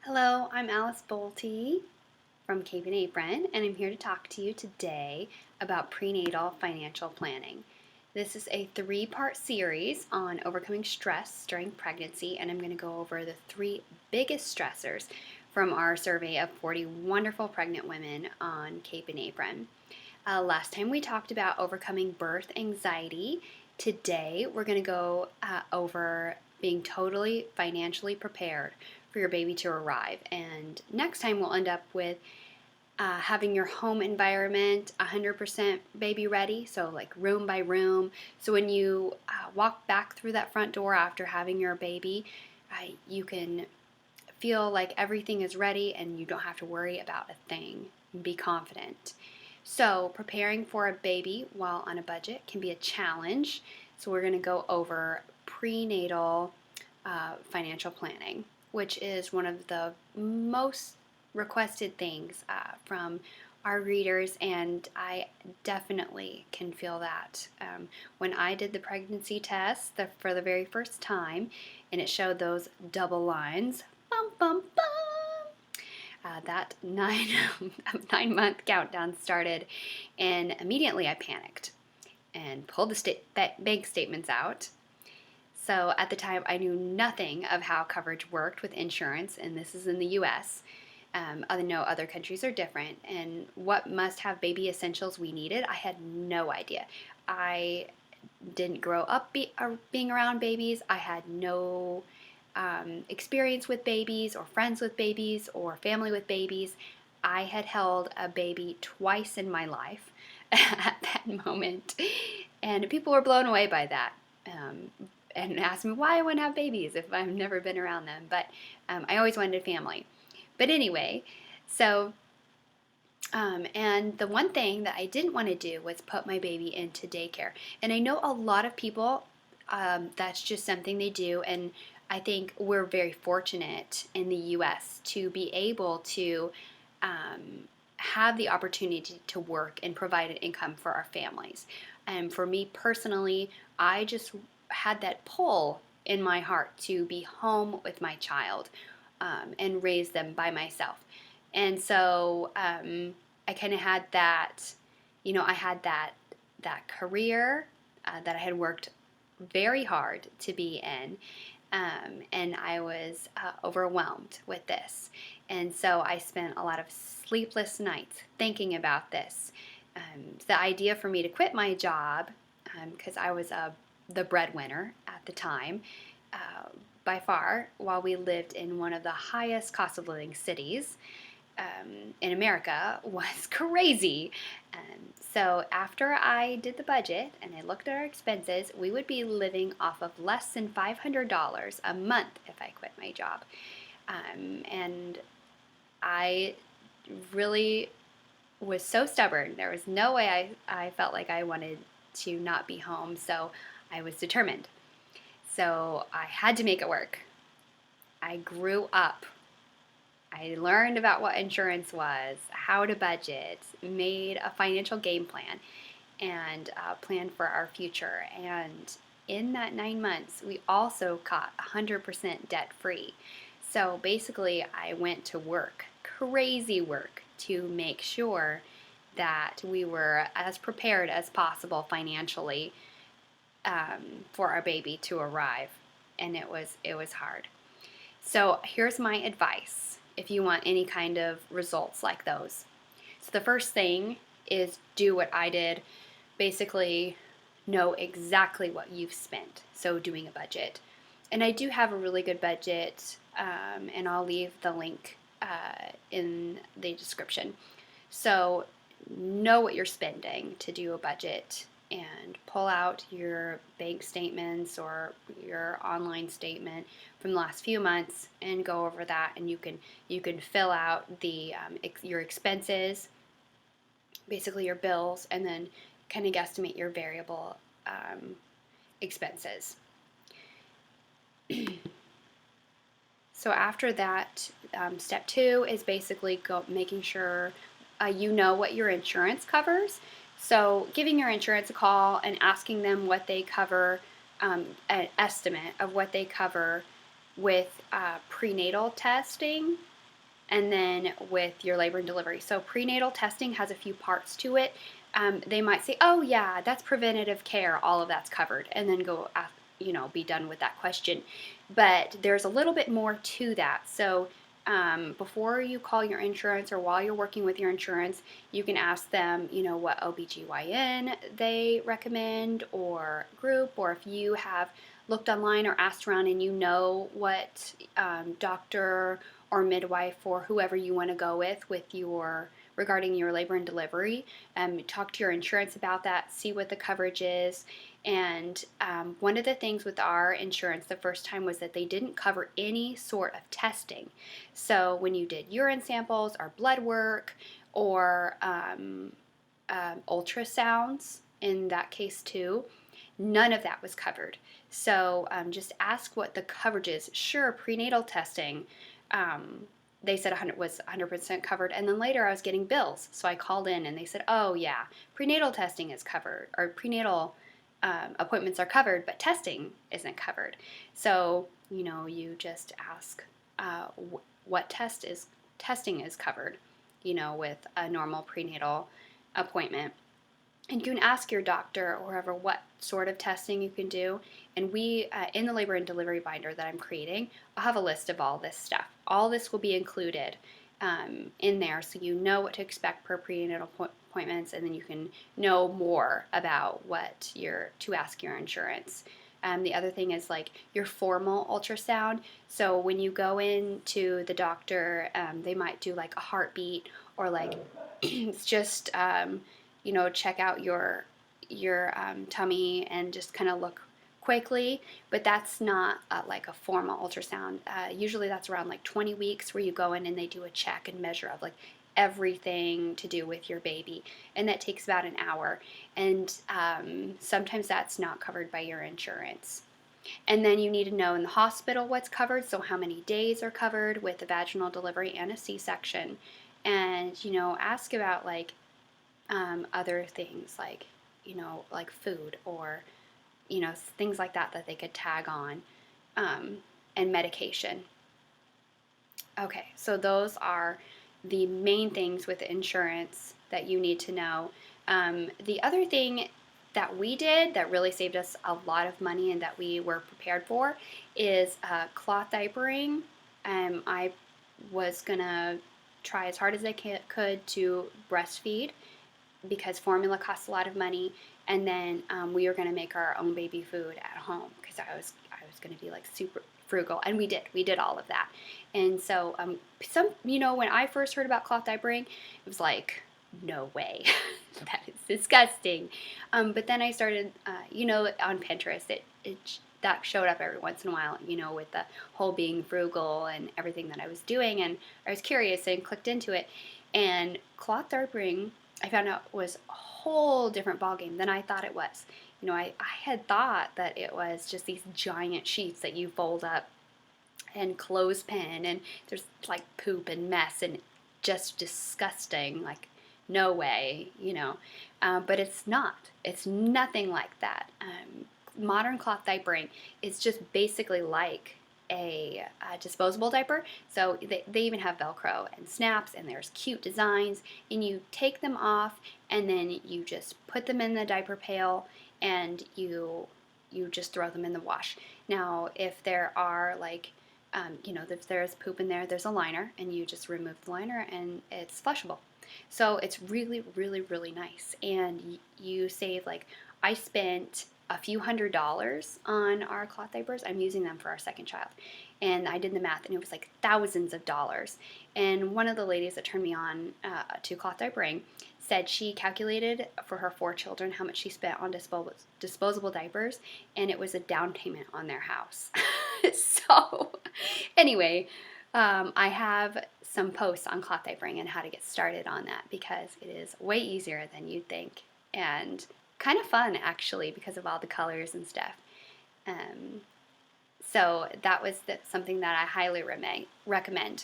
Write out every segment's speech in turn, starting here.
Hello, I'm Alice Bolte from Cape and Apron, and I'm here to talk to you today about prenatal financial planning. This is a three-part series on overcoming stress during pregnancy, and I'm going to go over the three biggest stressors from our survey of 40 wonderful pregnant women on Cape and Apron. Last time we talked about overcoming birth anxiety. Today we're going to go over being totally financially prepared for your baby to arrive. And next time we'll end up with having your home environment 100% baby ready, so like room by room. So when you walk back through that front door after having your baby, you can feel like everything is ready and you don't have to worry about a thing. Be confident. So, preparing for a baby while on a budget can be a challenge. So, we're going to go over prenatal financial planning, which is one of the most requested things from our readers, and I definitely can feel that. When I did the pregnancy test for the very first time, and it showed those double lines, bum bum bum, that 9 month countdown started, and immediately I panicked and pulled the bank statements out. So at the time, I knew nothing of how coverage worked with insurance, and this is in the U.S. I know other countries are different, and what must-have baby essentials we needed, I had no idea. I didn't grow up being around babies. I had no experience with babies or friends with babies or family with babies. I had held a baby twice in my life at that moment, and people were blown away by that. And asked me why I wouldn't have babies if I've never been around them. But I always wanted a family. But anyway, so, and the one thing that I didn't want to do was put my baby into daycare. And I know a lot of people, that's just something they do. And I think we're very fortunate in the U.S. to be able to have the opportunity to work and provide an income for our families. And for me personally, I just had that pull in my heart to be home with my child and raise them by myself. And so I kind of had that, I had that career that I had worked very hard to be in. And I was overwhelmed with this. And so I spent a lot of sleepless nights thinking about this. The idea for me to quit my job, because I was the breadwinner at the time, by far, while we lived in one of the highest cost of living cities in America, was crazy. So after I did the budget and I looked at our expenses, we would be living off of less than $500 a month if I quit my job. And I really was so stubborn. There was no way I felt like I wanted to not be home, so I was determined. So I had to make it work. I grew up. I learned about what insurance was, how to budget, made a financial game plan, and planned for our future. And in that 9 months, we also got 100% debt free. So basically, I went to work, crazy work, to make sure that we were as prepared as possible financially for our baby to arrive. And it was hard. So here's my advice if you want any kind of results like those. So the first thing is do what I did. Basically, know exactly what you've spent. So doing a budget. And I do have a really good budget, and I'll leave the link in the description. So know what you're spending to do a budget, and pull out your bank statements or your online statement from the last few months and go over that, and you can fill out the your expenses, basically your bills, and then kind of guesstimate your variable expenses. So after that, step 2 is basically making sure you know what your insurance covers. So giving your insurance a call and asking them what they cover, an estimate of what they cover with prenatal testing and then with your labor and delivery. So prenatal testing has a few parts to it. They might say, oh yeah, that's preventative care, all of that's covered, and then go, be done with that question. But there's a little bit more to that. So before you call your insurance or while you're working with your insurance, you can ask them, what OBGYN they recommend or group, or if you have looked online or asked around and you know what doctor or midwife or whoever you want to go with your regarding your labor and delivery. Talk to your insurance about that, see what the coverage is. And one of the things with our insurance the first time was that they didn't cover any sort of testing. So when you did urine samples or blood work or ultrasounds, in that case too, none of that was covered. So just ask what the coverage is. Sure, prenatal testing, they said 100 was 100% covered, and then later I was getting bills. So I called in and they said, oh yeah, prenatal testing is covered, or prenatal appointments are covered, but testing isn't covered. So you just ask what testing is covered, with a normal prenatal appointment. And you can ask your doctor or whoever what sort of testing you can do. And we, in the labor and delivery binder that I'm creating, I'll have a list of all this stuff. All this will be included in there, so you know what to expect per prenatal appointments, and then you can know more about what to ask your insurance. The other thing is like your formal ultrasound. So when you go into the doctor, they might do like a heartbeat or like it's just check out your tummy and just kind of look quickly, but that's not like a formal ultrasound. Usually that's around like 20 weeks where you go in and they do a check and measure of like everything to do with your baby, and that takes about an hour, and sometimes that's not covered by your insurance. And then you need to know in the hospital what's covered, so how many days are covered with a vaginal delivery and a C-section, and ask about like other things like like food or things like that they could tag on, and medication. Okay, so those are the main things with insurance that you need to know. The other thing that we did that really saved us a lot of money and that we were prepared for is cloth diapering. I was gonna try as hard as I could to breastfeed because formula costs a lot of money, and then we were going to make our own baby food at home because I was going to be like super frugal, and we did all of that. And so when I first heard about cloth diapering, it was like, no way, that is disgusting. But then I started on Pinterest, that showed up every once in a while, with the whole being frugal and everything that I was doing, and I was curious and clicked into it. And cloth diapering, I found out, was a whole different ballgame than I thought it was. I had thought that it was just these giant sheets that you fold up and clothespin, and there's like poop and mess and just disgusting, like no way, but it's not. It's nothing like that. Modern cloth diapering is just basically like a disposable diaper. So they even have Velcro and snaps, and there's cute designs, and you take them off and then you just put them in the diaper pail and you just throw them in the wash. Now if there are like if there's poop in there, there's a liner, and you just remove the liner and it's flushable. So it's really, really, really nice, and you save, like, I spent a few $100s on our cloth diapers. I'm using them for our second child, and I did the math, and it was like thousands of dollars. And one of the ladies that turned me on to cloth diapering said she calculated for her 4 children how much she spent on disposable diapers, and it was a down payment on their house. So anyway, I have some posts on cloth diapering and how to get started on that, because it is way easier than you'd think, and kind of fun actually because of all the colors and stuff. So that was something that I highly recommend.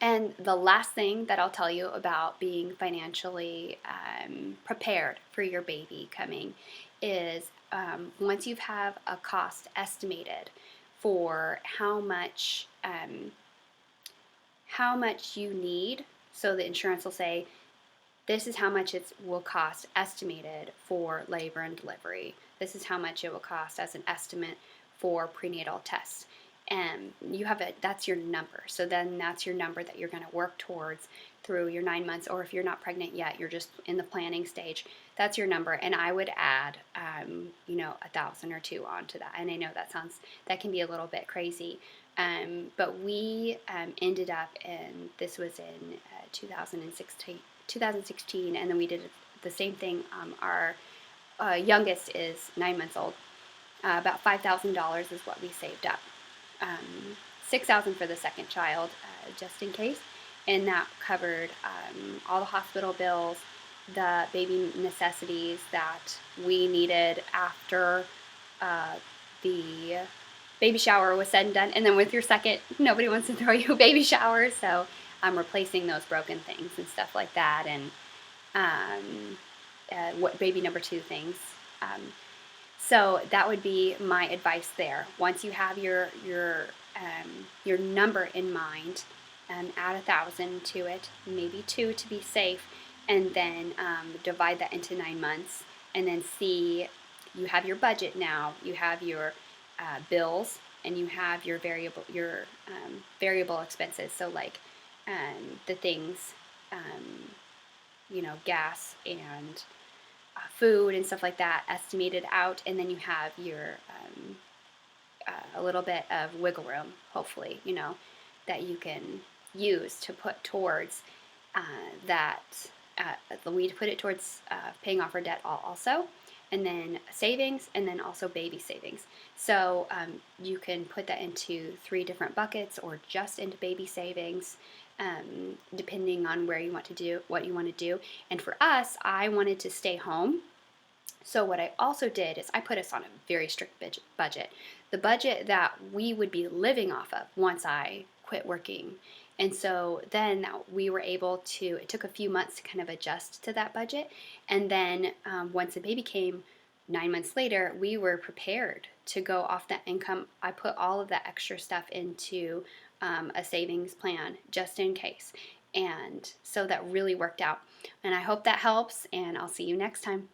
And the last thing that I'll tell you about being financially prepared for your baby coming is once you have a cost estimated for how much how much you need. So the insurance will say, this is how much it will cost estimated for labor and delivery. This is how much it will cost as an estimate for prenatal tests. And that's your number. So then that's your number that you're going to work towards through your 9 months, or if you're not pregnant yet, you're just in the planning stage. That's your number. And I would add, 1,000 or two onto that. And I know that can be a little bit crazy. But we ended up this was in 2016, and then we did the same thing. Our youngest is 9 months old. About $5,000 is what we saved up. 6,000 for the second child, just in case, and that covered all the hospital bills, the baby necessities that we needed after the baby shower was said and done. And then with your second, nobody wants to throw you a baby shower, so I'm replacing those broken things and stuff like that, and what baby number two things. So that would be my advice there. Once you have your number in mind, add 1,000 to it, maybe two to be safe, and then divide that into 9 months, and then see you have your budget now. You have your bills, and you have your variable expenses. So like the things, gas and food and stuff like that estimated out, and then you have your a little bit of wiggle room, hopefully, that you can use to put towards that. We put it towards paying off our debt also, and then savings, and then also baby savings. So you can put that into 3 different buckets, or just into baby savings, depending on what you want to do. And for us, I wanted to stay home. So what I also did is I put us on a very strict budget, the budget that we would be living off of once I quit working. And so then we were able to, it took a few months to kind of adjust to that budget. And then once the baby came 9 months later, we were prepared to go off that income. I put all of that extra stuff into a savings plan just in case. And so that really worked out. And I hope that helps, and I'll see you next time.